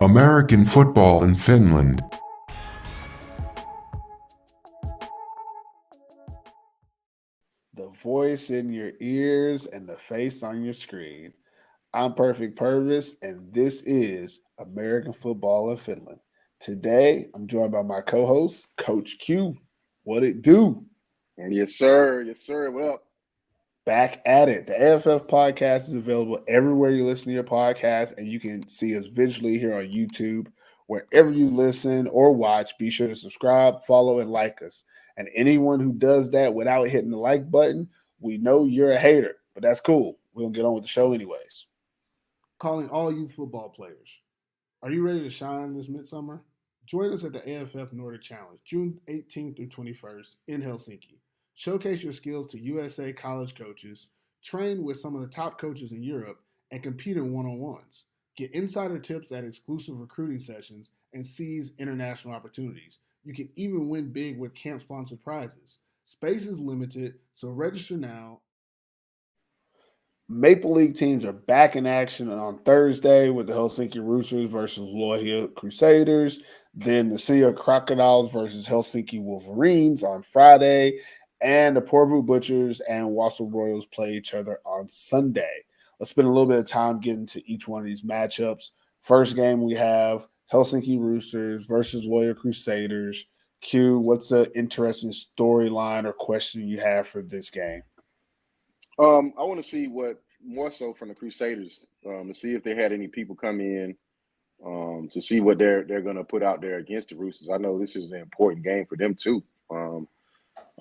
American football in Finland. The voice in your ears and the face on your screen. I'm Perfect Purvis, and this is American Football in Finland. Today, I'm joined by my co-host, Coach Q. What it do? Yes, sir. Yes, sir. What up? Back at it. The AFF podcast is available everywhere you listen to your podcast, and you can see us visually here on YouTube. Wherever you listen or watch, be sure to subscribe, follow, and like us. And anyone who does that without hitting the like button, we know you're a hater, but that's cool. We're going to get on with the show anyways. Calling all youth football players. Are you ready to shine this midsummer? Join us at the AFF Nordic Challenge, June 18th through 21st in Helsinki. Showcase your skills to USA college coaches, train with some of the top coaches in Europe, and compete in one-on-ones. Get insider tips at exclusive recruiting sessions and seize international opportunities. You can even win big with camp-sponsored prizes. Space is limited, so register now. Maple League teams are back in action on Thursday with the Helsinki Roosters versus Lohja Crusaders. Then the Sea Crocodiles versus Helsinki Wolverines on Friday. And the Porvoo Butchers and Wausau Royals play each other on Sunday. Let's spend a little bit of time getting to each one of these matchups. First game we have Helsinki Roosters versus Lohja Crusaders. Q, what's an interesting storyline or question you have for this game? I want to see what more so from the Crusaders to see if they had any people come in to see what they're going to put out there against the Roosters. I know this is an important game for them too.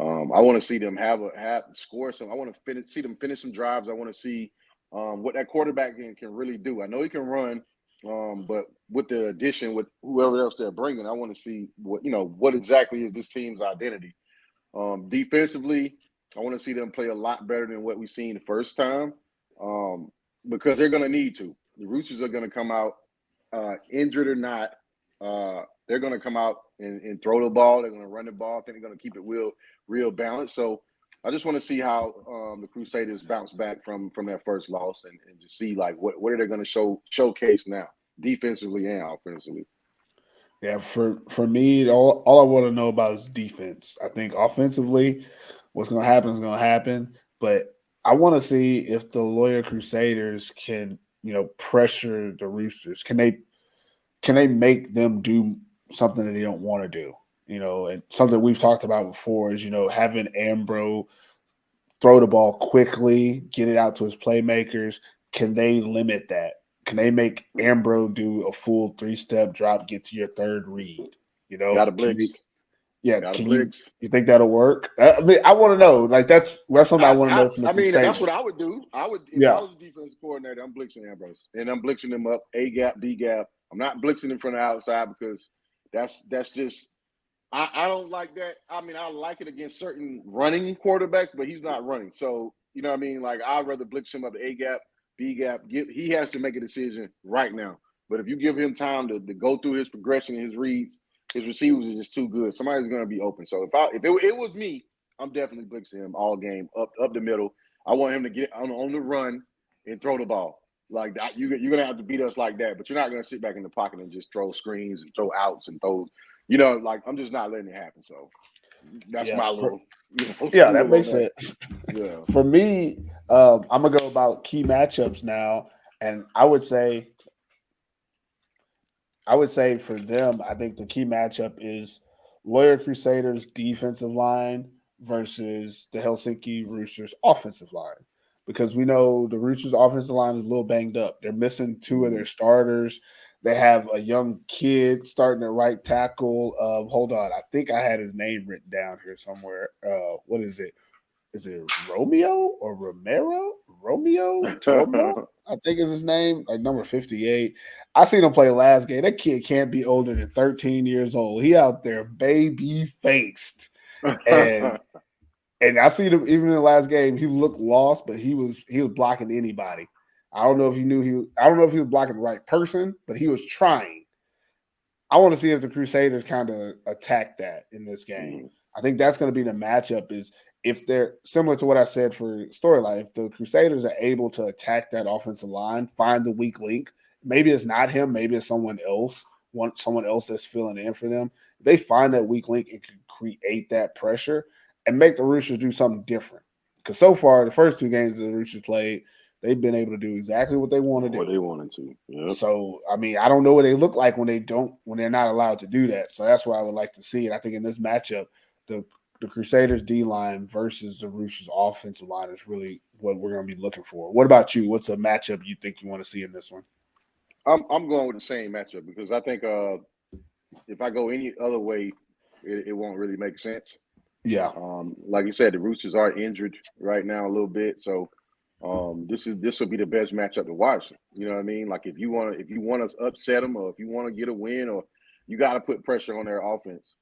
I want to see them have score some. I want to see them finish some drives. I want to see what that quarterback can really do. I know he can run, but with the addition with whoever else they're bringing, I want to see what exactly is this team's identity. Defensively, I want to see them play a lot better than what we've seen the first time because they're going to need to. The Roosters are going to come out, injured or not. They're going to come out and throw the ball. They're going to run the ball. I think they're going to keep it real balanced. So I just want to see how the Crusaders bounce back from their first loss and just see like what are they going to showcase now, defensively and offensively. Yeah, for me, all I want to know about is defense. I think offensively, what's going to happen is going to happen. But I want to see if the Lohja Crusaders can, pressure the Roosters. Can they make them do something that they don't want to do? And something we've talked about before is, having Ambro throw the ball quickly, get it out to his playmakers. Can they limit that? Can they make Ambro do a full 3-step drop, get to your third read? Got to Can you? blitz. Yeah, Got to can you? blitz. You think that'll work? I mean, I want to know. Like that's something I want to know from the I mean, that's Crusaders. what I would do. I would if I Yeah, was a defense coordinator. I'm blitzing Ambrose, and I'm blitzing him up A gap, B gap. I'm not blitzing him from the outside because that's just I don't like that. I mean, I like it against certain running quarterbacks, but he's not running. So you know what I mean. Like I'd rather blitz him up A gap, B gap. He has to make a decision right now. But if you give him time to go through his progression and his reads, his receivers are just too good. Somebody's going to be open. So if it was me, I'm definitely blitzing him all game up the middle. I want him to get on the run and throw the ball like that. You're going to have to beat us like that, but you're not going to sit back in the pocket and just throw screens and throw outs and throw. Like I'm just not letting it happen. So that's yeah, my little, that spiel on makes that. sense. Yeah. For me, I'm gonna go about key matchups now, and I would say for them, I think the key matchup is Lawyer Crusaders defensive line versus the Helsinki Roosters offensive line. Because we know the Roosters offensive line is a little banged up. They're missing two of their starters. They have a young kid starting at right tackle. Hold on, I think I had his name written down here somewhere. What is it? Is it Romeo or Romero? Romeo Tormo, I think is his name, like number 58. I seen him play last game. That kid can't be older than 13 years old. He out there baby faced. And and I seen him even in the last game, he looked lost, but he was blocking anybody. I don't know if he was blocking the right person, but he was trying. I want to see if the Crusaders kind of attack that in this game. I think that's going to be the matchup is if they're similar to what I said for storyline, if the Crusaders are able to attack that offensive line, find the weak link, maybe it's not him, maybe it's someone else, someone else that's filling in for them. They find that weak link and can create that pressure and make the Roosters do something different. Because so far, the first 2 games that the Roosters played, they've been able to do exactly what they want to do. What they wanted to. Yep. So, I mean, I don't know what they look like when they're not allowed to do that. So that's what I would like to see. And I think in this matchup, the Crusaders D line versus the Roosters offensive line is really what we're going to be looking for. What about you? What's a matchup you think you want to see in this one? I'm going with the same matchup because I think if I go any other way, it won't really make sense. Yeah. Like you said, the Roosters are injured right now a little bit, so this will be the best matchup to watch. You know what I mean? Like if you want to upset them, or if you want to get a win, or you got to put pressure on their offense,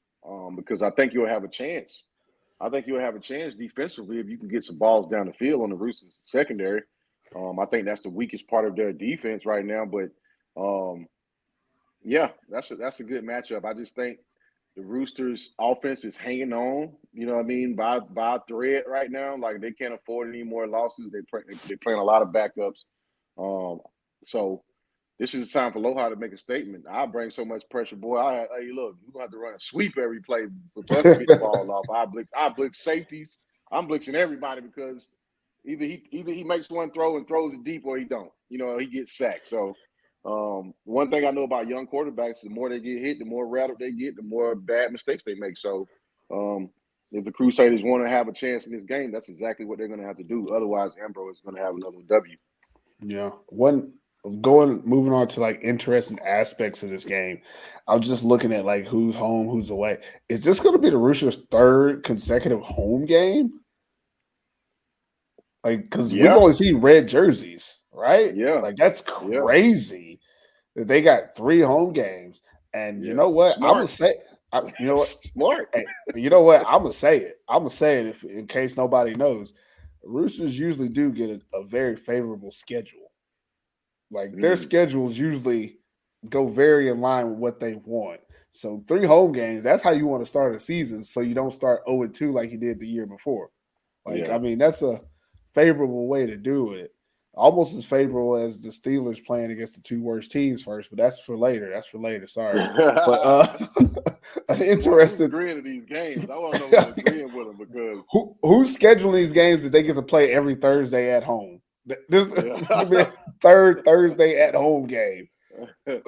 because I think you'll have a chance. I think you'll have a chance defensively if you can get some balls down the field on the Roosters secondary. I think that's the weakest part of their defense right now, but yeah, that's a good matchup. I just think the Roosters offense is hanging on, you know what I mean, by a thread right now. Like they can't afford any more losses. They're playing a lot of backups. So this is the time for Aloha to make a statement. I bring so much pressure, boy. Hey, look, you're gonna have to run a sweep every play for us to get the ball off. I blitz safeties. I'm blitzing everybody because either he makes one throw and throws it deep, or he don't. You know, he gets sacked. So one thing I know about young quarterbacks, the more they get hit, the more rattled they get, the more bad mistakes they make. So if the Crusaders want to have a chance in this game, that's exactly what they're going to have to do. Otherwise, Ambrose is going to have another W. Yeah. Moving on to like interesting aspects of this game. I was just looking at like who's home, who's away. Is this going to be the Roosters' 3rd consecutive home game? Like, because we've only seen red jerseys, right? Yeah. Like that's crazy that they got 3 home games. And you know what? Smart. I'm gonna say, you know what? Smart. Hey, you know what? I'm gonna say it. I'm gonna say it in case nobody knows. Roosters usually do get a very favorable schedule. Like their schedules usually go very in line with what they want. So 3 home games, that's how you want to start a season so you don't start 0-2 like you did the year before. Like, I mean, that's a favorable way to do it. Almost as favorable as the Steelers playing against the 2 worst teams first, but that's for later. Sorry. But an interesting agreeing to these games. I want to know who's agreeing with them because who's scheduling these games that they get to play every Thursday at home? This will be a 3rd Thursday at home game.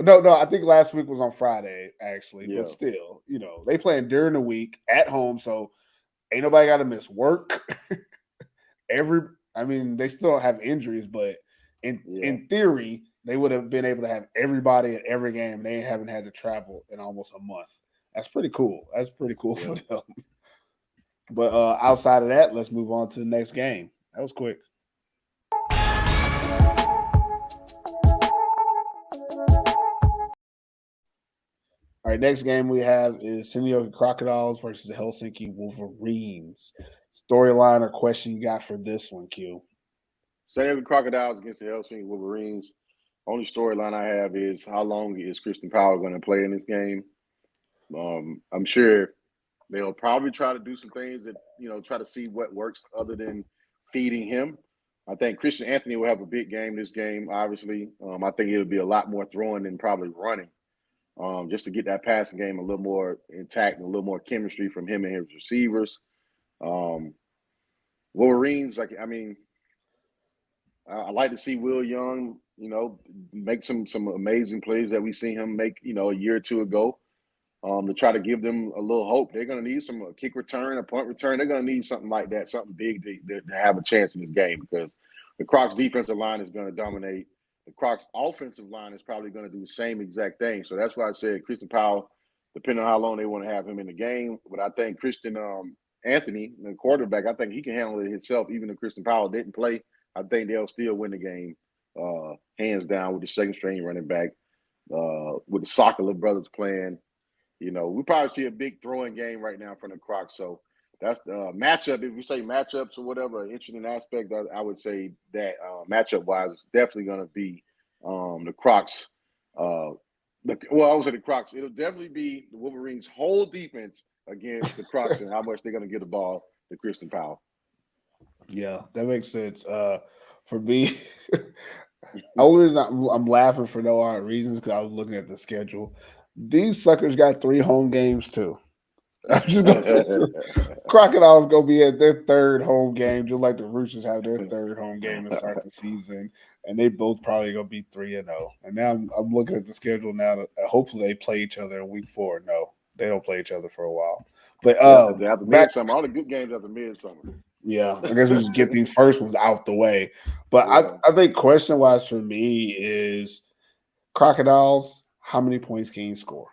No, I think last week was on Friday, actually. But still, you know, they playing during the week at home, so ain't nobody got to miss work. I mean, they still have injuries, but in theory, they would have been able to have everybody at every game. They haven't had to travel in almost a month. That's pretty cool. That's pretty cool for them. But outside of that, let's move on to the next game. That was quick. All right, next game we have is Seinäjoki Crocodiles versus the Helsinki Wolverines. Storyline or question you got for this one, Q? Seinäjoki Crocodiles against the Helsinki Wolverines. Only storyline I have is how long is Christian Powell going to play in this game? I'm sure they'll probably try to do some things that, you know, try to see what works other than feeding him. I think Christian Anthony will have a big game this game, obviously. I think it'll be a lot more throwing than probably running, just to get that passing game a little more intact and a little more chemistry from him and his receivers. Wolverines, I like to see Will Young, you know, make some amazing plays that we seen him make, you know, a year or two ago. To try to give them a little hope. They're going to need a kick return, a punt return. They're going to need something like that, something big to have a chance in this game because the Crocs defensive line is going to dominate. The Crocs offensive line is probably going to do the same exact thing. So that's why I said Christian Powell, depending on how long they want to have him in the game. But I think Christian Anthony, the quarterback, I think he can handle it himself. Even if Christian Powell didn't play, I think they'll still win the game hands down with the second string running back, with the Sokola brothers playing. You know, we probably see a big throwing game right now from the Crocs. So that's the matchup. If we say matchups or whatever, an interesting aspect, I would say that matchup-wise, it's definitely going to be the Crocs. I would say the Crocs. It'll definitely be the Wolverines' whole defense against the Crocs and how much they're going to get the ball to Christian Powell. Yeah, that makes sense. For me, Always, I'm laughing for no odd reasons because I was looking at the schedule. These suckers got 3 home games too. I'm just going. Crocodiles gonna be at their third home game, just like the Roosters have their third home game to start the season, and they both probably gonna be 3-0. And now I'm looking at the schedule now. Hopefully they play each other in week 4. No, they don't play each other for a while. But After back, midsummer, all the good games after midsummer. yeah, I guess we just get these first ones out the way. But Yeah. I think question wise for me is Crocodiles. How many points can you score?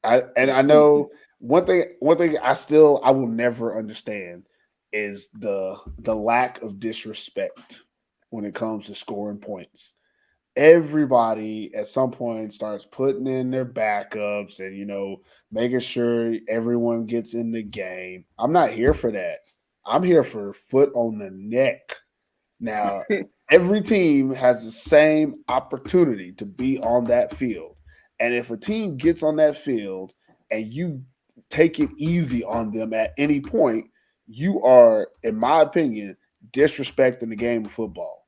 I know one thing I will never understand is the lack of disrespect when it comes to scoring points. Everybody at some point starts putting in their backups and making sure everyone gets in the game. I'm not here for that. I'm here for foot on the neck. Now, every team has the same opportunity to be on that field. And if a team gets on that field and you take it easy on them at any point, you are, in my opinion, disrespecting the game of football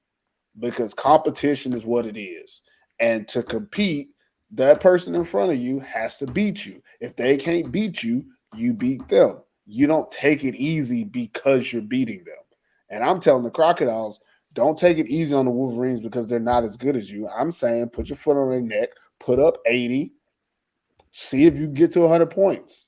because competition is what it is. And to compete, that person in front of you has to beat you. If they can't beat you, you beat them. You don't take it easy because you're beating them. And I'm telling the Crocodiles, don't take it easy on the Wolverines because they're not as good as you. I'm saying put your foot on their neck, put up 80, see if you get to 100 points.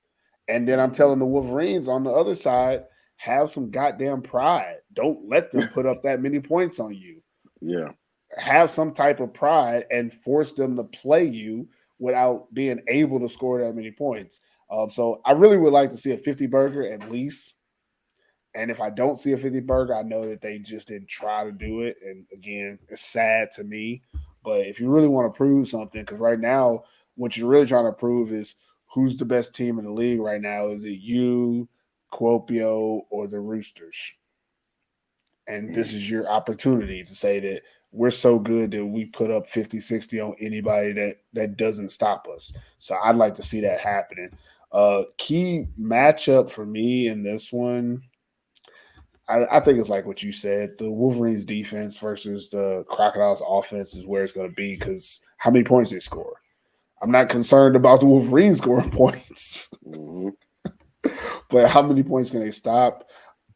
And then I'm telling the Wolverines on the other side, have some goddamn pride. Don't let them put up that many points on you. Yeah. Have some type of pride and force them to play you without being able to score that many points. So I really would like to see a 50 burger at least. And if I don't see a 50 burger, I know that they just didn't try to do it. And again, it's sad to me. But if you really want to prove something, because right now, what you're really trying to prove is who's the best team in the league right now. Is it you, Kuopio, or the Roosters? And this is your opportunity to say that we're so good that we put up 50, 60 on anybody that doesn't stop us. So I'd like to see that happening. Key matchup for me in this one, I think it's like what you said. The Wolverines defense versus the Crocodiles offense is where it's going to be because how many points they score. I'm not concerned about the Wolverines scoring points, but how many points can they stop?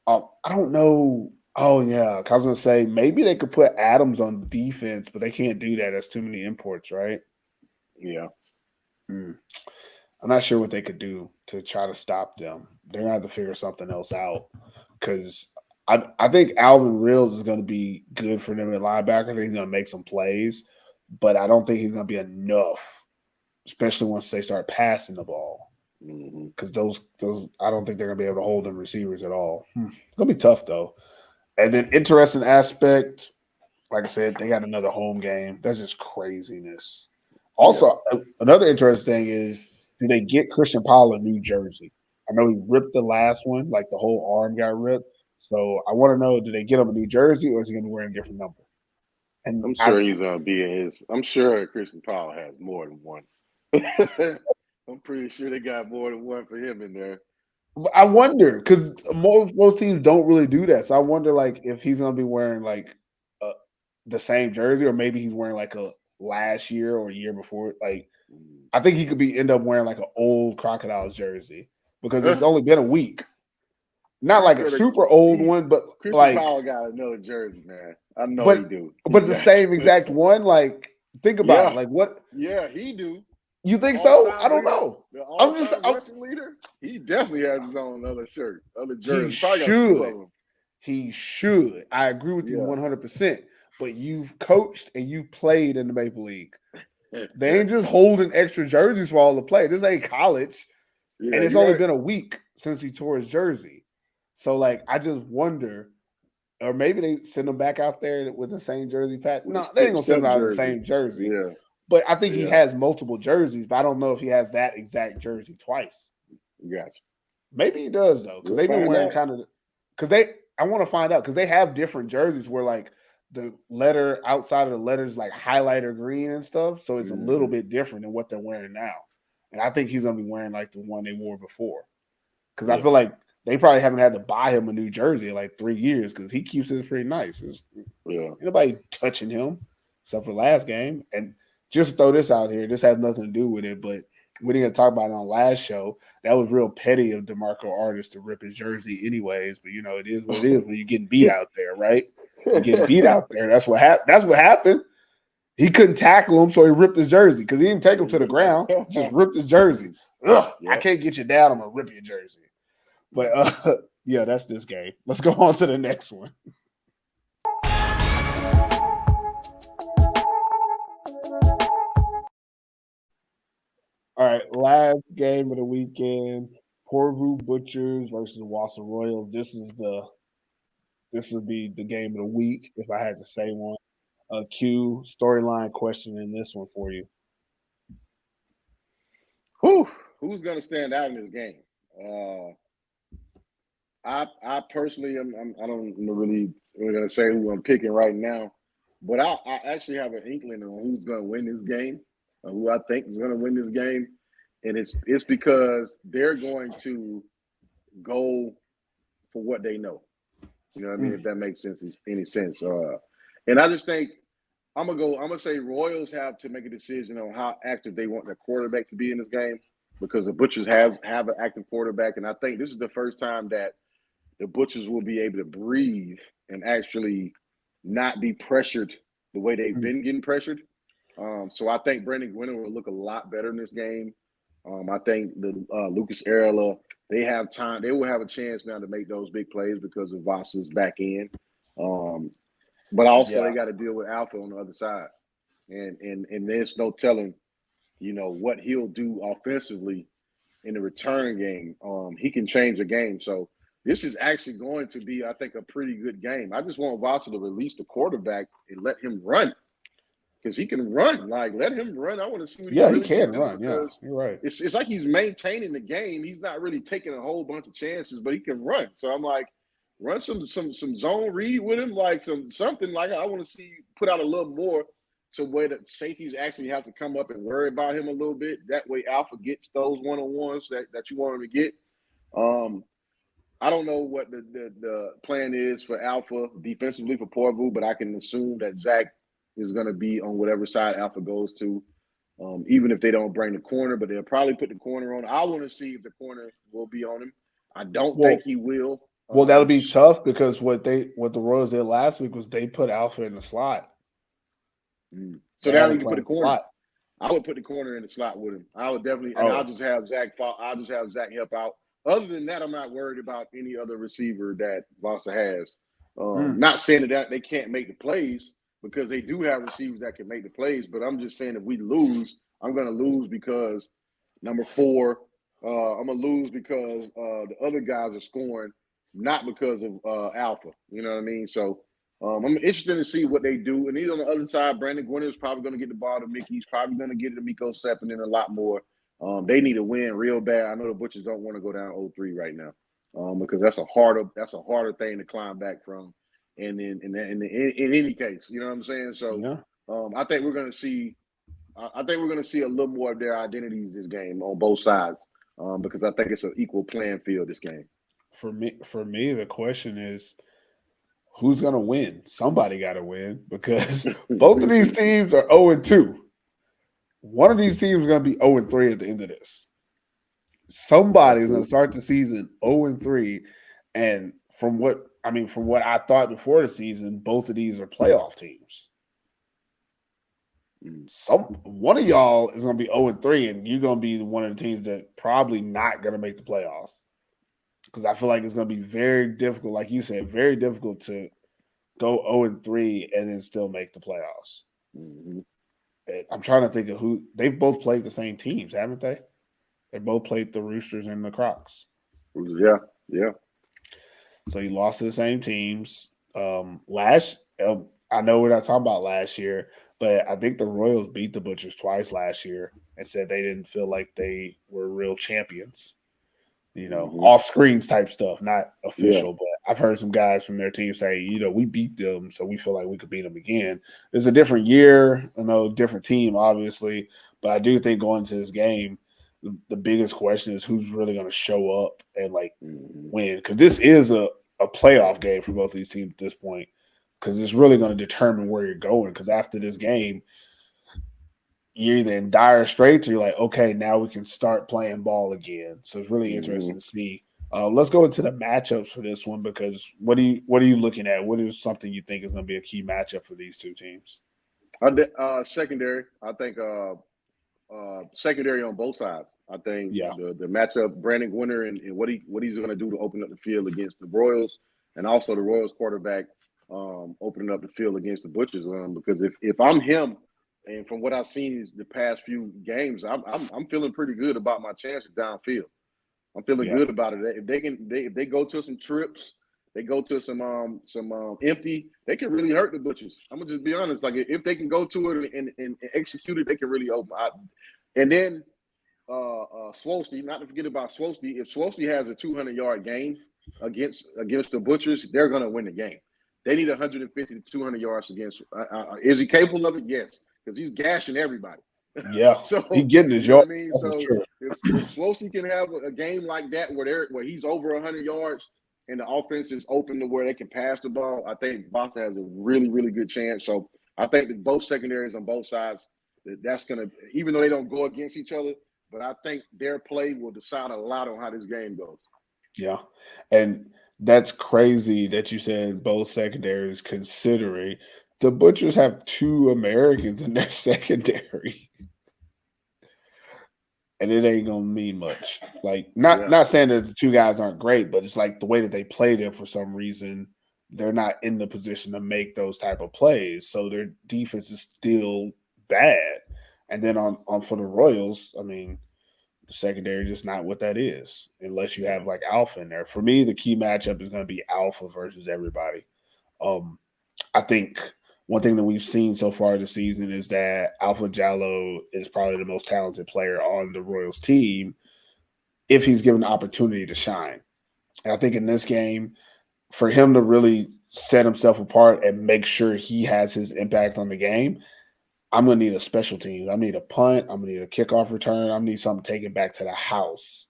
I don't know. Oh, yeah. I was going to say maybe they could put Adams on defense, but they can't do that. That's too many imports, right? Yeah. I'm not sure what they could do to try to stop them. They're going to have to figure something else out because I think Alvin Reels is going to be good for them at linebacker. I think he's going to make some plays, but I don't think he's going to be enough, especially once they start passing the ball. Because those I don't think they're going to be able to hold them receivers at all. It's going to be tough, though. And then interesting aspect, like I said, they got another home game. That's just craziness. Also, another interesting thing is, do they get Christian Powell a New Jersey? I know he ripped the last one, like the whole arm got ripped. So I want to know, do they get him a New Jersey or is he going to be wearing a different number? And I'm sure he's gonna be in his. I'm sure Christian Powell has more than one. I'm pretty sure they got more than one for him in there. I wonder because most teams don't really do that. So I wonder, like, if he's going to be wearing like the same jersey, or maybe he's wearing like a last year or a year before. Like, I think he could end up wearing like an old Crocodiles jersey because it's only been a week. Not like a super old one, but Christian like Powell got another jersey, man. I know he do. But the same exact one. Like, think about it. Like, what? Yeah, he do. You think so? I don't know. The all-time rushing leader. He definitely has his own other shirt, other jersey. He should. He should. I agree with you 100%. But you've coached and you've played in the Maple League. They ain't just holding extra jerseys for all the play. This ain't college. And it's only been a week since he tore his jersey. So, like, I just wonder, or maybe they send him back out there with the same jersey pack. No, they ain't going to send him out in the same jersey. Yeah. But I think he has multiple jerseys, but I don't know if he has that exact jersey twice. Gotcha. Maybe he does, though, because they've been wearing kind of – I want to find out because they have different jerseys where, like, the letter outside of the letters like highlighter green and stuff. So it's a little bit different than what they're wearing now. And I think he's going to be wearing like the one they wore before. Because I feel like they probably haven't had to buy him a new jersey in like 3 years because he keeps his pretty nice. Ain't nobody touching him except for last game. And just to throw this out here, this has nothing to do with it, but we didn't talk about it on last show. That was real petty of DeMarco Artis to rip his jersey anyways. But, you know, it is what it is when you're getting beat out there, right? You get beat out there. That's what happened. He couldn't tackle him, so he ripped his jersey because he didn't take him to the ground. Just ripped his jersey. Ugh, I can't get you down. I'm going to rip your jersey. But, yeah, that's this game. Let's go on to the next one. All right, last game of the weekend, Porvoo Butchers versus Wausau Royals. This would be the game of the week if I had to say one. Q, storyline question in this one for you. Who's going to stand out in this game? I personally I don't really going to say who I'm picking right now, but I actually have an inkling on who's going to win this game, who I think is going to win this game, and it's because they're going to go for what they know. You know what I mean? If that makes any sense. And I just think I'm gonna say Royals have to make a decision on how active they want their quarterback to be in this game because the Butchers have an active quarterback, and I think this is the first time that the Butchers will be able to breathe and actually not be pressured the way they've been getting pressured. So I think Brandon Gwynner will look a lot better in this game. I think the Lucas Arella, they have time. They will have a chance now to make those big plays because of Voss's back end. But also they got to deal with Alpha on the other side. And there's no telling, you know, what he'll do offensively in the return game. He can change the game. So this is actually going to be, I think, a pretty good game. I just want Vossa to release the quarterback and let him run. Because he can run. Like, let him run. I want to see what he really can run. Yeah, you're right. It's like he's maintaining the game. He's not really taking a whole bunch of chances, but he can run. So I'm like, run some zone read with him, like something like I want to see put out a little more so where the safeties actually have to come up and worry about him a little bit. That way Alpha gets those one-on-ones that you want him to get. I don't know what the plan is for Alpha defensively for Porvoo, but I can assume that Zach is going to be on whatever side Alpha goes to, even if they don't bring the corner, but they'll probably put the corner on. I want to see if the corner will be on him. I don't think he will. Well, that'll be tough because what the Royals did last week was they put Alpha in the slot. So now you can put the corner. Slot. I would put the corner in the slot with him. I would definitely, and I'll just have Zach help out. Other than that, I'm not worried about any other receiver that Vossa has. Not saying that they can't make the plays because they do have receivers that can make the plays, but I'm just saying if we lose, I'm going to lose because number 4, I'm going to lose because the other guys are scoring, not because of Alpha. You know what I mean? So I'm interested to see what they do. And he's on the other side. Brandon Gwynner is probably going to get the ball to Mickey. He's probably going to get it to Miko Sepinen a lot more. They need a win real bad. I know the Butchers don't want to go down 0-3 right now because that's a harder thing to climb back from. And in any case, you know what I'm saying? So I think we're going to see. I think we're going to see a little more of their identities this game on both sides because I think it's an equal playing field this game. For me, the question is, who's going to win? Somebody got to win because both of these teams are 0-2. One of these teams is going to be 0-3 at the end of this. Somebody is going to start the season 0-3, and from what I thought before the season, both of these are playoff teams. One of y'all is going to be 0-3, and you're going to be one of the teams that probably not going to make the playoffs. Because I feel like it's going to be very difficult, like you said, very difficult to go 0-3 and then still make the playoffs. I'm trying to think of who – they've both played the same teams, haven't they? They both played the Roosters and the Crocs. Yeah. So you lost to the same teams. I know we're not talking about last year, but I think the Royals beat the Butchers twice last year and said they didn't feel like they were real champions. You know, off screens type stuff, not official. But I've heard some guys from their team say, you know, we beat them, so we feel like we could beat them again. It's a different year, different team, obviously. But I do think going into this game, the biggest question is who's really going to show up and like Mm-hmm. win, because this is a playoff game for both of these teams at this point, because it's really going to determine where you're going. Because after this game, you're either in dire straits or you're like, okay, now we can start playing ball again. So it's really interesting to see. Let's go into the matchups for this one, because what are you looking at? What is something you think is going to be a key matchup for these two teams? Secondary, I think secondary on both sides. I think Yeah. the matchup, Brandon Winter and what he's going to do to open up the field against the Royals, and also the Royals quarterback opening up the field against the Butchers. Because if I'm him, and from what I've seen the past few games, I'm feeling pretty good about my chances downfield. I'm feeling good about it. If they go to some trips, they go to some empty, they can really hurt the Butchers. I'm gonna just be honest. Like if they can go to it and execute it, they can really open. And then Swolsey, not to forget about Swolsey. If Swolsey has a 200-yard game against the Butchers, they're gonna win the game. They need 150 to 200 yards against. Is he capable of it? Yes, because he's gashing everybody. Yeah, so he's getting his yards. What I mean? So if Swolsey can have a game like that where he's over 100 yards and the offense is open to where they can pass the ball, I think Boston has a really, really good chance. So I think that both secondaries on both sides, that's going to, even though they don't go against each other, but I think their play will decide a lot on how this game goes. Yeah, and that's crazy that you said both secondaries, considering the Butchers have 2 Americans in their secondary. And it ain't gonna mean much. Like, not saying that the 2 guys aren't great, but it's like the way that they play them, for some reason, they're not in the position to make those type of plays. So their defense is still bad. And then on for the Royals, I mean, the secondary just not what that is, unless you have like Alpha in there. For me, the key matchup is gonna be Alpha versus everybody. I think one thing that we've seen so far this season is that Alpha Jallo is probably the most talented player on the Royals team if he's given the opportunity to shine. And I think in this game, for him to really set himself apart and make sure he has his impact on the game, I'm going to need a special team. I need a punt. I'm going to need a kickoff return. I'm going to need something taken back to the house,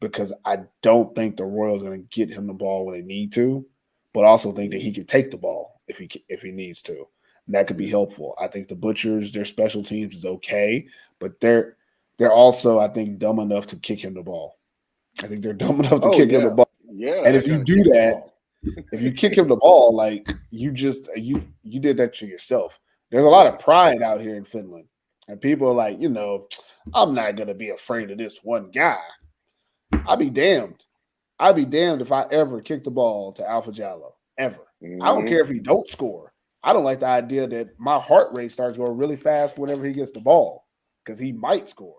because I don't think the Royals are going to get him the ball when they need to, but also think that he can take the ball if he needs to. And that could be helpful. I think the Butchers, their special teams is okay, but they're also, I think, dumb enough to kick him the ball. I think they're dumb enough to kick him the ball. Yeah. And if you do that, if you kick him the ball, like you did that to yourself. There's a lot of pride out here in Finland. And people are like, I'm not gonna be afraid of this one guy. I'll be damned. I'd be damned if I ever kick the ball to Alpha Jallo. Ever. I don't care if he don't score. I don't like the idea that my heart rate starts going really fast whenever he gets the ball, because he might score.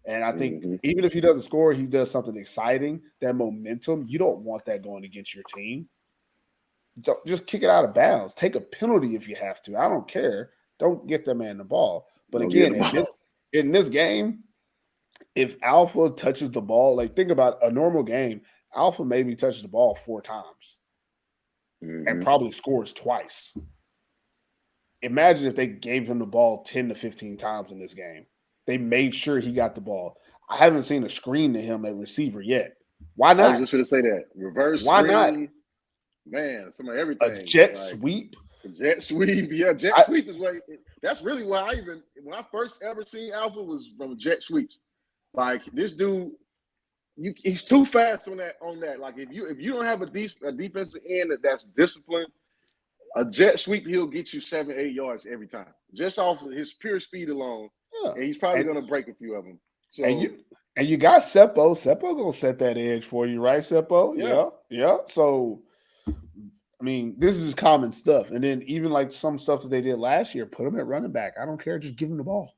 And I think even if he doesn't score, he does something exciting, that momentum. You don't want that going against your team. So just kick it out of bounds. Take a penalty if you have to. I don't care. Don't get that man the ball. But again, in this game, if Alpha touches the ball, like think about a normal game, Alpha maybe touches the ball 4 times and probably scores twice. Imagine if they gave him the ball 10 to 15 times in this game. They made sure he got the ball. I haven't seen a screen to him at receiver yet. Why not? I was just going to say that. Reverse Why screen. not? Man, some of everything. A jet sweep. Jet sweep. Yeah, sweep is what. That's really why when I first ever seen Alpha was from jet sweeps. Like this dude, he's too fast on that. Like if you don't have a defensive end that's disciplined, a jet sweep, he'll get you 7-8 yards every time, just off of his pure speed alone. Yeah. And he's probably going to break a few of them. So, and you got Seppo. Seppo gonna set that edge for you, right, Seppo? Yeah. So, I mean, this is common stuff. And then even like some stuff that they did last year, put him at running back. I don't care. Just give him the ball.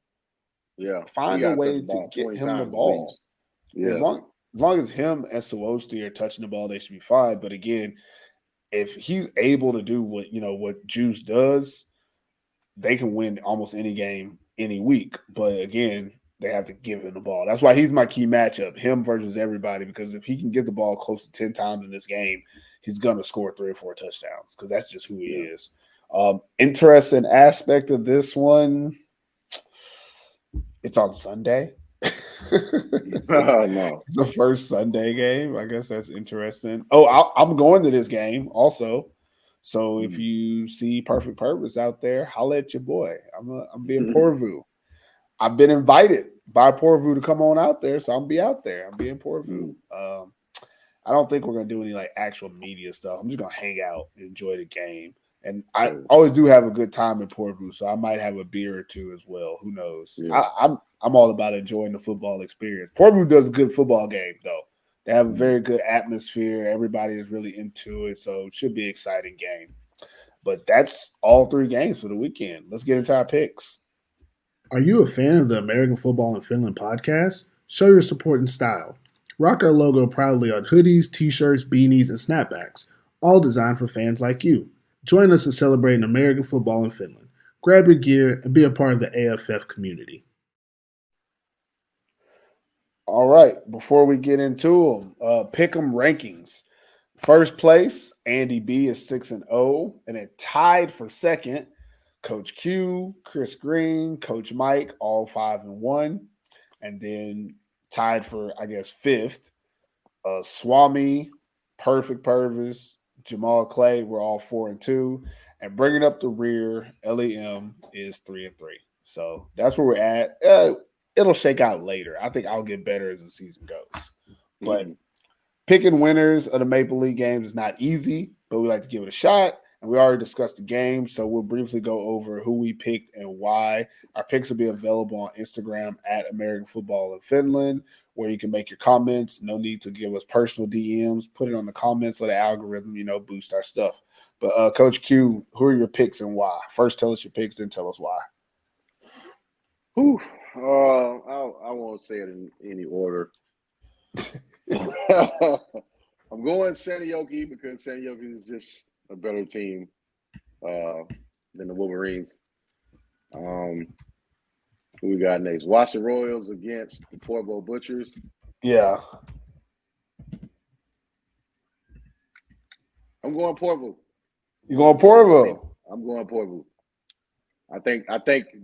Yeah. Find a way to get him the ball. Yeah. As long as him and Sawosty are touching the ball, they should be fine. But again, if he's able to do what Juice does, they can win almost any game any week. But again, they have to give him the ball. That's why he's my key matchup, him versus everybody, because if he can get the ball close to 10 times in this game, he's going to score 3 or 4 touchdowns, because that's just who he is. Interesting aspect of this one, it's on Sunday. No. It's the first Sunday game. I guess that's interesting. Oh, I'm going to this game also. So if you see Perfect Purpose out there, holla at your boy. I'm being Porvu. I've been invited by Porvu to come on out there, so I'm be out there. I'm being Porvu. I don't think we're gonna do any like actual media stuff. I'm just gonna hang out, enjoy the game, and I always do have a good time in Porvu, so I might have a beer or two as well. Who knows? Yeah. I'm all about enjoying the football experience. Porvu does a good football game though. They have a very good atmosphere. Everybody is really into it, so it should be an exciting game. But that's all 3 games for the weekend. Let's get into our picks. Are you a fan of the American Football in Finland podcast? Show your support in style. Rock our logo proudly on hoodies, t-shirts, beanies, and snapbacks, all designed for fans like you. Join us in celebrating American football in Finland. Grab your gear and be a part of the AFF community. All right, before we get into them, pick 'em rankings. First place, Andy B is 6-0, and then tied for second, Coach Q, Chris Green, Coach Mike, all 5-1, and then tied for, I guess, fifth, Swami, Perfect Purvis, Jamal Clay, we're all 4-2, and bringing up the rear, LEM is 3-3. So that's where we're at. It'll shake out later. I think I'll get better as the season goes, but. Picking winners of the Maple League games is not easy, but we like to give it a shot. And we already discussed the game, so we'll briefly go over who we picked and why. Our picks will be available on Instagram at American Football in Finland, where you can make your comments. No need to give us personal DMs. Put it on the comments so the algorithm, boost our stuff. But Coach Q, who are your picks and why? First, tell us your picks, then tell us why. Whew. I won't say it in any order. I'm going Sanioki because Sanioki is just a better team than the Wolverines. Who we got next? Washington Royals against the Porvo Butchers. Yeah. I'm going Porvo. You going Porvo? I'm going Porvo. I think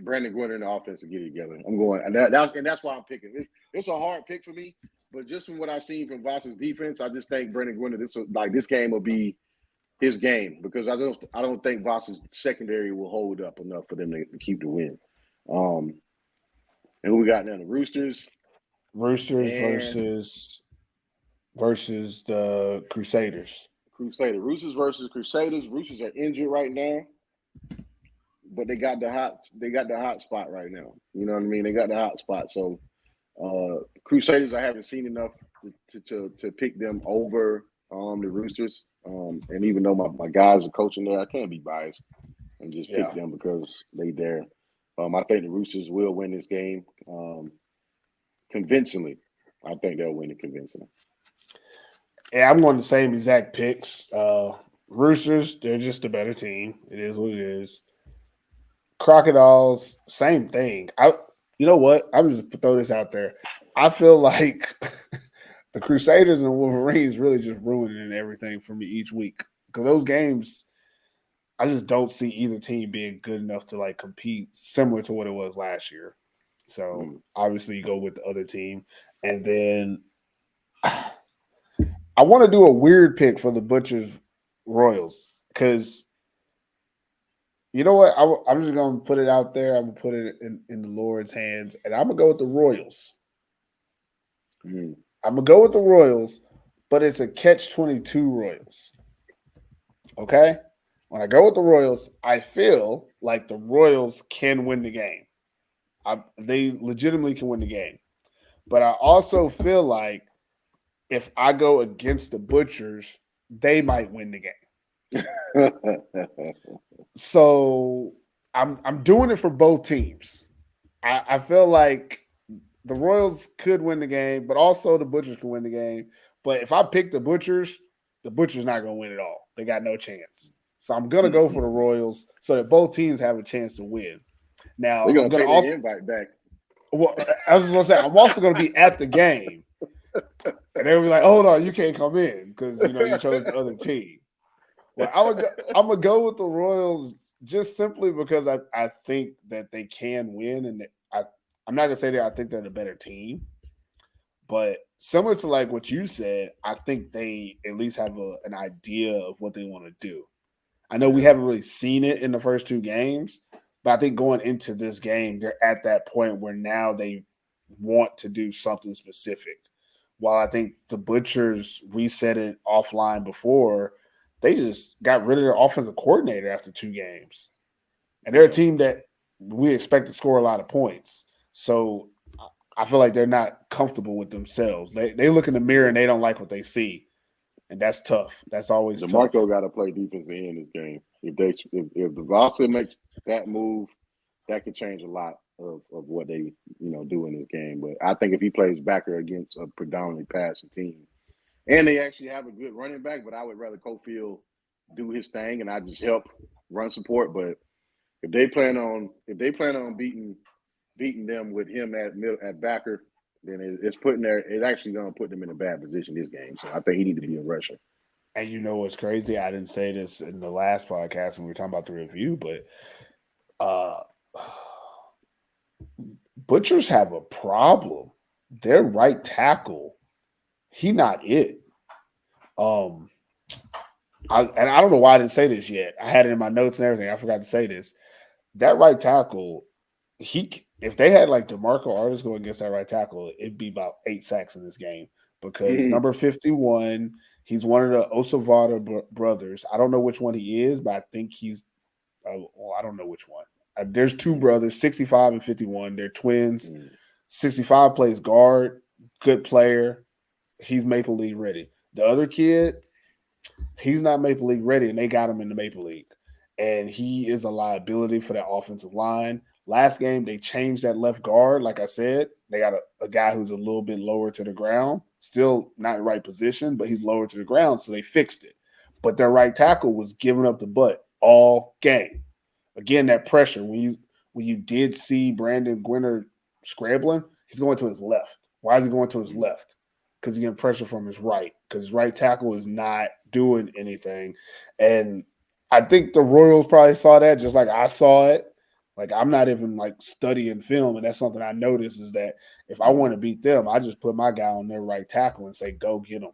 Brandon Gwynn and the offense will get it together. I'm going, and that's why I'm picking. It's a hard pick for me, but just from what I've seen from Voss's defense, I just think Brandon Gwynn, this game will be his game because I don't think Voss's secondary will hold up enough for them to keep the win. And who we got now? The Roosters. Roosters versus the Crusaders. Roosters versus Crusaders. Roosters are injured right now. But they got the hot spot right now. You know what I mean? They got the hot spot. So Crusaders, I haven't seen enough to pick them over the Roosters. And even though my guys are coaching there, I can't be biased and just pick them because they there. I think the Roosters will win this game convincingly. I think they'll win it convincingly. Yeah, I'm going the same exact picks. Roosters, they're just a better team. It is what it is. Crocodiles, same thing. You know what? I'm just throw this out there. I feel like the Crusaders and Wolverines really just ruining everything for me each week because those games, I just don't see either team being good enough to like compete similar to what it was last year. So obviously you go with the other team, and then I want to do a weird pick for the Butchers Royals because. You know what? I'm just going to put it out there. I'm going to put it in the Lord's hands, and I'm going to go with the Royals. I'm going to go with the Royals, but it's a catch-22 Royals. Okay? When I go with the Royals, I feel like the Royals can win the game. They legitimately can win the game. But I also feel like if I go against the Butchers, they might win the game. So I'm doing it for both teams. I feel like the Royals could win the game, but also the Butchers can win the game. But if I pick the Butchers not going to win at all. They got no chance. So I'm going to go for the Royals so that both teams have a chance to win. Now they're going to take the invite back. Well, I was going to say I'm also going to be at the game, and they'll be like, "Hold on, you can't come in because you chose the other team." Well, I'm gonna go with the Royals just simply because I think that they can win, and I'm not gonna say that I think they're the better team, But similar to like what you said, I think they at least have an idea of what they want to do. I know we haven't really seen it in the first 2 games, but I think going into this game, they're at that point where now they want to do something specific. While I think the Butchers, we said it offline before, they just got rid of their offensive coordinator after 2 games. And they're a team that we expect to score a lot of points. So I feel like they're not comfortable with themselves. They look in the mirror and they don't like what they see. And that's tough. That's always tough. DeMarco got to play defense to end this game. If the Vossa makes that move, that could change a lot of what they do in this game. But I think if he plays backer against a predominantly passing team, and they actually have a good running back, but I would rather Cofield do his thing and I just help run support. But if they plan on beating them with him at backer, then it's actually going to put them in a bad position this game. So I think he needs to be a rusher. And you know what's crazy? I didn't say this in the last podcast when we were talking about the review, but Butchers have a problem. Their right tackle, he not it. I don't know why I didn't say this yet. I had it in my notes and everything. I forgot to say this. That right tackle, if they had like DeMarco Artis go against that right tackle, it'd be about 8 sacks in this game because number 51, he's one of the Osavada brothers. I don't know which one he is, but I think he's I don't know which one. There's 2 brothers, 65 and 51. They're twins. 65 plays guard, good player. He's Maple League ready. The other kid, he's not Maple League ready, and they got him in the Maple League. And he is a liability for that offensive line. Last game, they changed that left guard. Like I said, they got a guy who's a little bit lower to the ground. Still not in the right position, but he's lower to the ground, so they fixed it. But their right tackle was giving up the butt all game. Again, that pressure. When you did see Brandon Gwinner scrambling, he's going to his left. Why is he going to his left? Because he's getting pressure from his right. Because his right tackle is not doing anything. And I think the Royals probably saw that just like I saw it. Like, I'm not even like studying film, and that's something I noticed is that if I want to beat them, I just put my guy on their right tackle and say, go get him.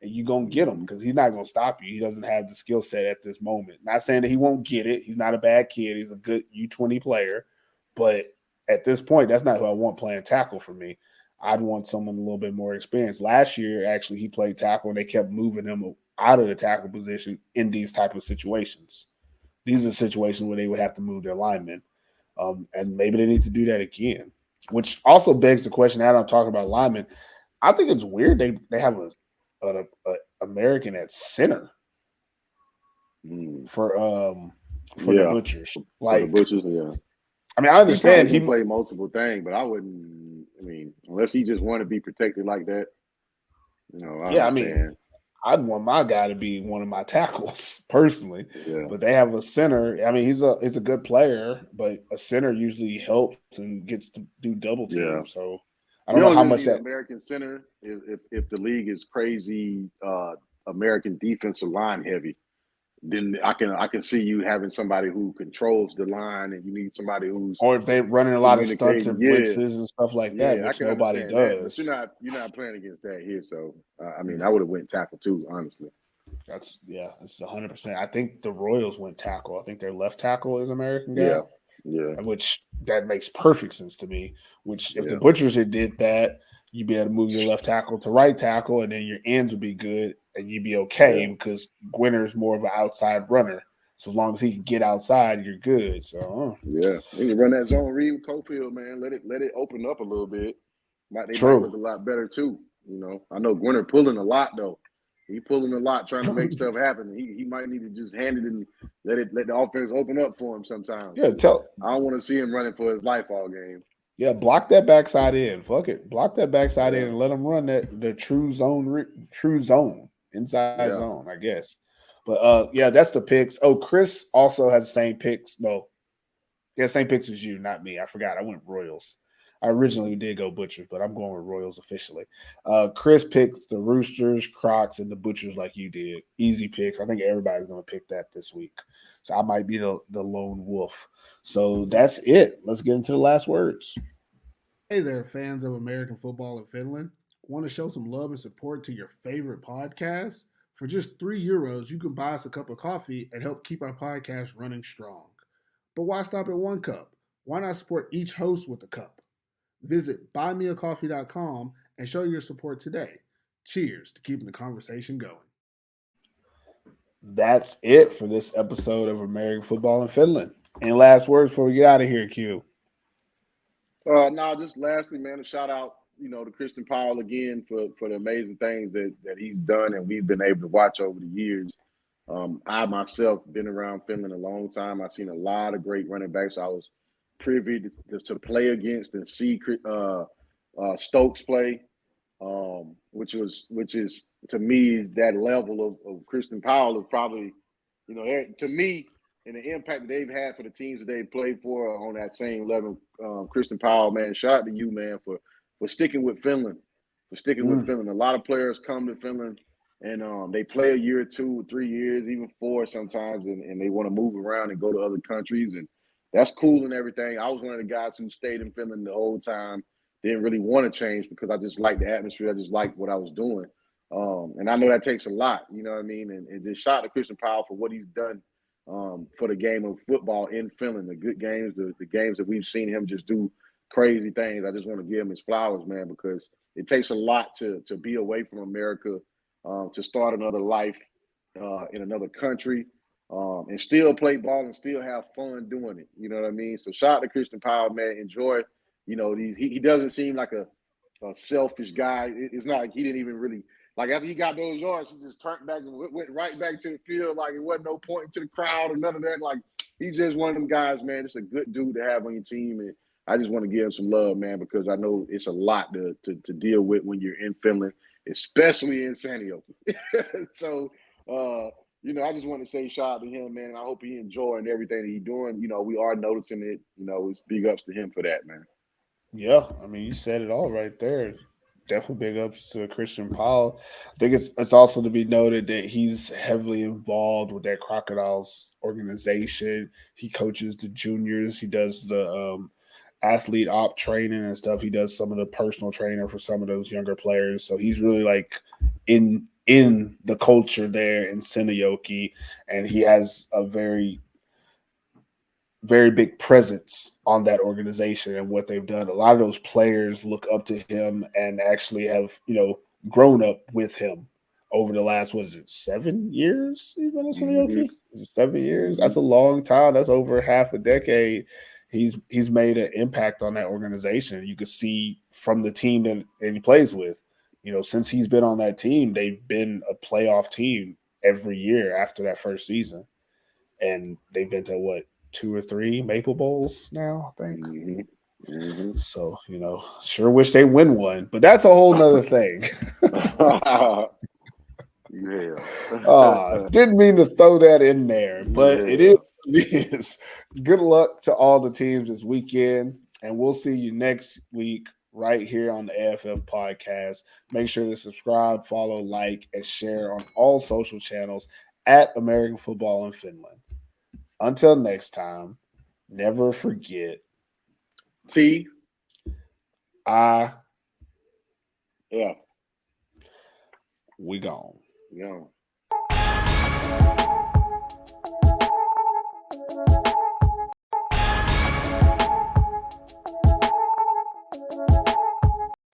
And you're going to get him because he's not going to stop you. He doesn't have the skill set at this moment. Not saying that he won't get it. He's not a bad kid. He's a good U20 player. But at this point, that's not who I want playing tackle for me. I'd want someone a little bit more experienced. Last year, actually, he played tackle, and they kept moving him out of the tackle position in these type of situations. These are situations where they would have to move their linemen. And maybe they need to do that again, which also begs the question, now that I'm talking about linemen, I think it's weird they have an American at center for the Butchers. Like, for the Butchers, yeah. I mean, I understand he play multiple things, but I wouldn't. I mean, unless he just want to be protected like that, I mean, I'd want my guy to be one of my tackles personally. Yeah. But they have a center. I mean, he's a good player, but a center usually helps and gets to do double team. Yeah. So I don't know how much that American center if the league is crazy American defensive line heavy, then I can see you having somebody who controls the line, and you need somebody who's, or if they're running a lot of stunts and blitzes and stuff like that, which nobody does. That, but you're not playing against that here. So I mean, I would have went tackle too, honestly. It's 100%. I think the Royals went tackle. I think their left tackle is American guy. Yeah. Which that makes perfect sense to me. Which if the Butchers had did that, you'd be able to move your left tackle to right tackle, and then your ends would be good, and you'd be okay because Gwinner is more of an outside runner. So as long as he can get outside, you're good. So you can run that zone read with Cofield, man. Let it open up a little bit. Might look a lot better too. I know Gwinner pulling a lot though. He pulling a lot, trying to make stuff happen. He might need to just hand it and let the offense open up for him sometimes. Yeah, I don't want to see him running for his life all game. Yeah, block that backside in. Fuck it, block that backside in and let him run the true zone inside zone, I guess. But that's the picks. Oh, Chris also has the same picks. No, same picks as you, not me. I forgot. I went Royals. I originally did go Butchers, but I'm going with Royals officially. Chris picks the Roosters, Crocs, and the Butchers like you did. Easy picks. I think everybody's going to pick that this week. So I might be the lone wolf. So that's it. Let's get into the last words. Hey there, fans of American football in Finland. Want to show some love and support to your favorite podcast? For just €3, you can buy us a cup of coffee and help keep our podcast running strong. But why stop at one cup? Why not support each host with a cup? Visit buymeacoffee.com and show your support today. Cheers to keeping the conversation going. That's it for this episode of American Football in Finland. Any last words before we get out of here, Q? No, just lastly, man, a shout out, to Christian Powell again for the amazing things that he's done and we've been able to watch over the years. I myself been around Finland a long time. I've seen a lot of great running backs. I was privy to play against and see Stokes play, which is to me that level of Christian Powell is probably, to me, and the impact that they've had for the teams that they've played for on that same level. Christian Powell, man, shout out to you, man, for sticking with Finland, with Finland. A lot of players come to Finland and they play a year or 2 or 3 years, even 4 sometimes, and they want to move around and go to other countries, and that's cool and everything. I was one of the guys who stayed in Finland the whole time. Didn't really want to change because I just liked the atmosphere. I just liked what I was doing. And I know that takes a lot, you know what I mean? And just shout out to Christian Powell for what he's done for the game of football in Finland, the good games, the games that we've seen him just do crazy things. I just want to give him his flowers, man, because it takes a lot to be away from America, to start another life in another country, and still play ball and still have fun doing it. You know what I mean? So shout out to Christian Powell, man. Enjoy. He doesn't seem like a selfish guy. It's not like he didn't even really – like after he got those yards, he just turned back and went right back to the field. Like it wasn't no pointing to the crowd or none of that. Like he's just one of them guys, man. It's a good dude to have on your team, and I just want to give him some love, man, because I know it's a lot to deal with when you're in Finland, especially in Santiago. So, I just want to say shout out to him, man. I hope he enjoying everything that he's doing. We are noticing it. It's big ups to him for that, man. Yeah, I mean, you said it all right there. Definitely big ups to Christian Powell. I think it's also to be noted that he's heavily involved with that Crocodiles organization. He coaches the juniors. He does the athlete op training and stuff. He does some of the personal training for some of those younger players. So he's really like in the culture there in Seinäjoki, and he has a very big presence on that organization and what they've done. A lot of those players look up to him and actually have, grown up with him over the last, 7 years? He's been in Seinäjoki? Is it 7 years? That's a long time. That's over half a decade. He's made an impact on that organization. You can see from the team that he plays with, since he's been on that team, they've been a playoff team every year after that first season. And they've been to 2 or 3 Maple Bowls now, I think. So, sure wish they win one, but that's a whole nother thing. Yeah. Didn't mean to throw that in there, but it is. Good luck to all the teams this weekend, and we'll see you next week right here on the AFF podcast. Make sure to subscribe, follow, like, and share on all social channels at American Football in Finland. Until next time, never forget. Yeah. We gone. Yeah.